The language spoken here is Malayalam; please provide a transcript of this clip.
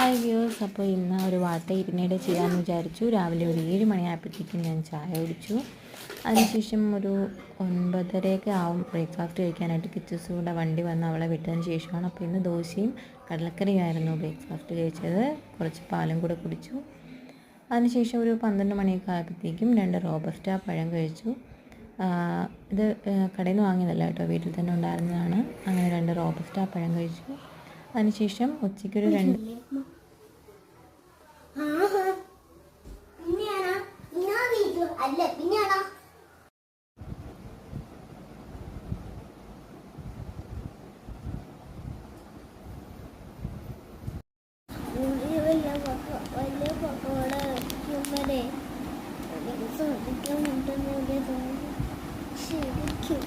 ഹായ് വ്യൂവേഴ്സ്, അപ്പോൾ ഇന്ന് ഒരു വാട്ട ഇരുന്നേടെ ചെയ്യാമെന്ന് വിചാരിച്ചു. രാവിലെ ഒരു 7 മണിയായപ്പോഴത്തേക്കും ഞാൻ ചായ കുടിച്ചു. അതിനുശേഷം ഒരു 9:30 ആവും ബ്രേക്ക്ഫാസ്റ്റ് കഴിക്കാനായിട്ട്. കിച്ചൂസ് കൂടെ വണ്ടി വന്ന് അവളെ വിട്ടതിന് ശേഷമാണ്. അപ്പോൾ ഇന്ന് ദോശയും കടലക്കറിയുമായിരുന്നു ബ്രേക്ക്ഫാസ്റ്റ് കഴിച്ചത്. കുറച്ച് പാലും കൂടെ കുടിച്ചു. അതിനുശേഷം ഒരു 12 മണിയൊക്കെ ആയപ്പോഴത്തേക്കും 2 റോബസ്റ്റ പഴം കഴിച്ചു. ഇത് കടയിൽ നിന്ന് വാങ്ങിയതല്ല കേട്ടോ, വീട്ടിൽ തന്നെ ഉണ്ടായിരുന്നതാണ്. അങ്ങനെ 2 റോബസ്റ്റ പഴം കഴിച്ചു. അതിനുശേഷം ഉച്ചയ്ക്കൊരു 2 വലിയ പക്കോട ശ്രദ്ധിക്കാൻ ശരിക്കും